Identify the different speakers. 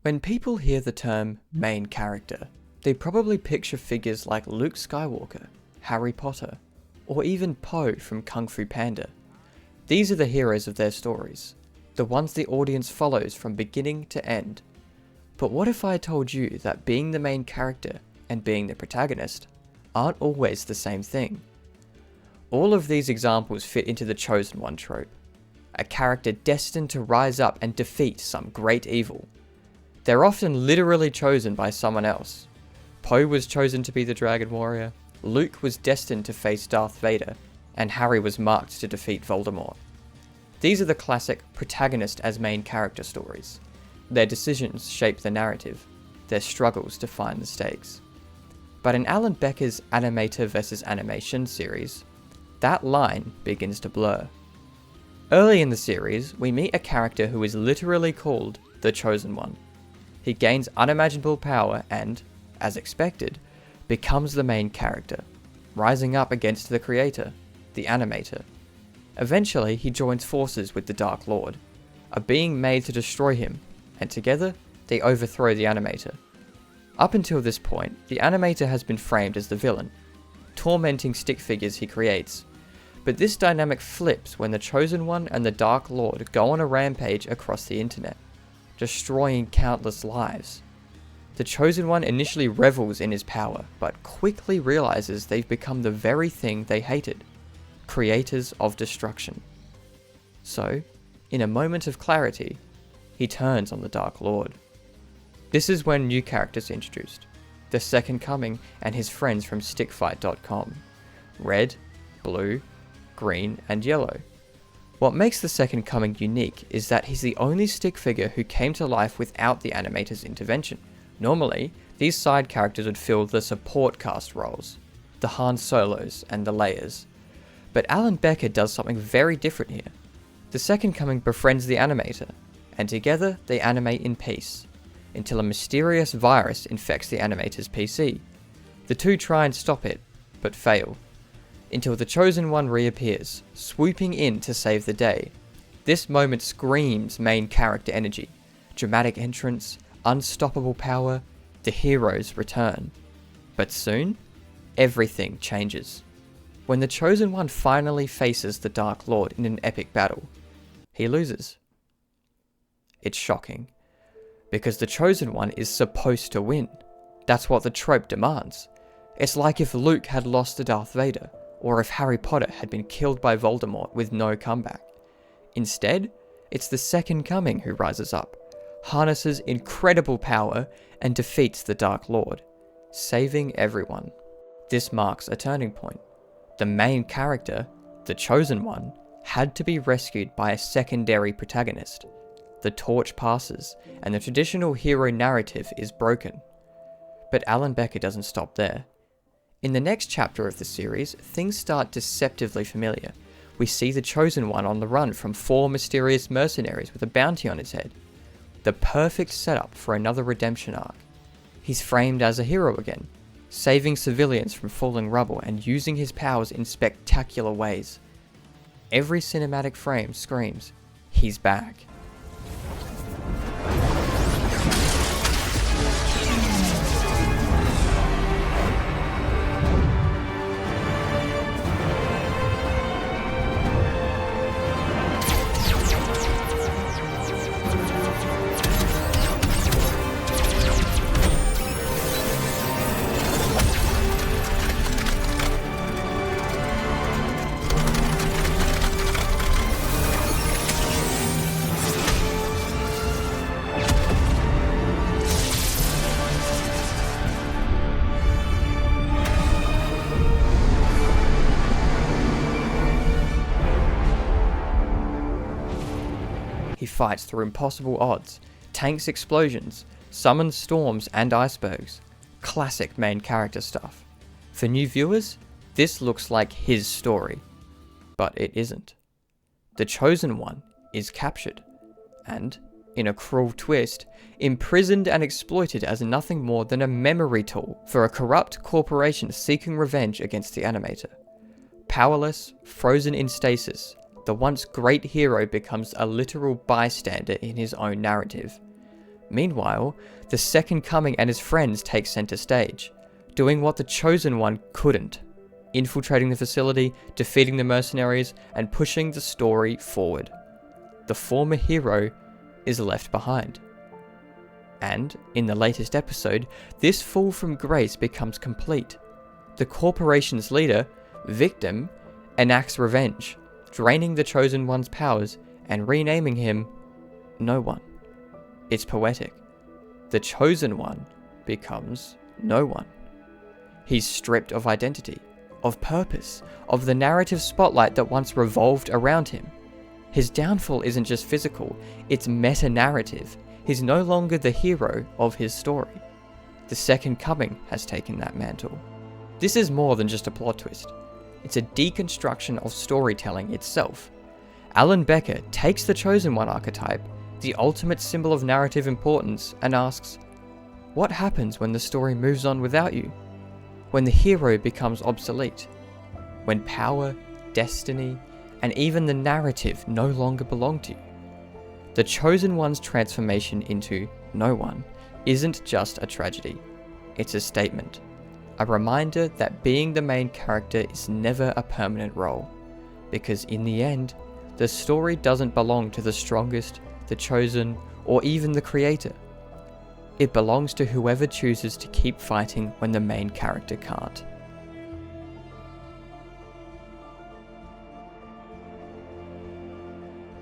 Speaker 1: When people hear the term main character, they probably picture figures like Luke Skywalker, Harry Potter, or even Poe from Kung Fu Panda. These are the heroes of their stories, the ones the audience follows from beginning to end. But what if I told you that being the main character and being the protagonist aren't always the same thing? All of these examples fit into the chosen one trope, a character destined to rise up and defeat some great evil. They're often literally chosen by someone else. Poe was chosen to be the Dragon Warrior, Luke was destined to face Darth Vader, and Harry was marked to defeat Voldemort. These are the classic protagonist as main character stories. Their decisions shape the narrative, their struggles define the stakes. But in Alan Becker's Animator vs. Animation series, that line begins to blur. Early in the series, we meet a character who is literally called the Chosen One. He gains unimaginable power and, as expected, becomes the main character, rising up against the creator, the animator. Eventually, he joins forces with the Dark Lord, a being made to destroy him, and together, they overthrow the animator. Up until this point, the animator has been framed as the villain, tormenting stick figures he creates. But this dynamic flips when the Chosen One and the Dark Lord go on a rampage across the internet, destroying countless lives. The Chosen One initially revels in his power, but quickly realizes they've become the very thing they hated, creators of destruction. So, in a moment of clarity, he turns on the Dark Lord. This is when new characters are introduced, the Second Coming and his friends from stickfight.com, Red, Blue, Green, and Yellow. What makes the Second Coming unique is that he's the only stick figure who came to life without the animator's intervention. Normally, these side characters would fill the support cast roles, the Han Solos and the Leias. But Alan Becker does something very different here. The Second Coming befriends the animator, and together they animate in peace, until a mysterious virus infects the animator's PC. The two try and stop it, but fail, until the Chosen One reappears, swooping in to save the day. This moment screams main character energy, dramatic entrance, unstoppable power, the heroes return. But soon, everything changes. When the Chosen One finally faces the Dark Lord in an epic battle, he loses. It's shocking, because the Chosen One is supposed to win. That's what the trope demands. It's like if Luke had lost to Darth Vader, or if Harry Potter had been killed by Voldemort with no comeback. Instead, it's the Second Coming who rises up, harnesses incredible power, and defeats the Dark Lord, saving everyone. This marks a turning point. The main character, the Chosen One, had to be rescued by a secondary protagonist. The torch passes, and the traditional hero narrative is broken. But Alan Becker doesn't stop there. In the next chapter of the series, things start deceptively familiar. We see the Chosen One on the run from 4 mysterious mercenaries with a bounty on his head. The perfect setup for another redemption arc. He's framed as a hero again, saving civilians from falling rubble and using his powers in spectacular ways. Every cinematic frame screams, he's back. He fights through impossible odds, tanks explosions, summons storms and icebergs. Classic main character stuff. For new viewers, this looks like his story. But it isn't. The Chosen One is captured, and, in a cruel twist, imprisoned and exploited as nothing more than a memory tool for a corrupt corporation seeking revenge against the animator. Powerless, frozen in stasis, the once great hero becomes a literal bystander in his own narrative. Meanwhile, the Second Coming and his friends take center stage, doing what the Chosen One couldn't, infiltrating the facility, defeating the mercenaries, and pushing the story forward. The former hero is left behind. And, in the latest episode, this fall from grace becomes complete. The corporation's leader, Victim, enacts revenge, draining the Chosen One's powers and renaming him No One. It's poetic. The Chosen One becomes No One. He's stripped of identity, of purpose, of the narrative spotlight that once revolved around him. His downfall isn't just physical, it's meta-narrative. He's no longer the hero of his story. The Second Coming has taken that mantle. This is more than just a plot twist. It's a deconstruction of storytelling itself. Alan Becker takes the Chosen One archetype, the ultimate symbol of narrative importance, and asks, what happens when the story moves on without you? When the hero becomes obsolete? When power, destiny, and even the narrative no longer belong to you? The Chosen One's transformation into No One isn't just a tragedy, it's a statement. A reminder that being the main character is never a permanent role, because in the end, the story doesn't belong to the strongest, the chosen, or even the creator. It belongs to whoever chooses to keep fighting when the main character can't.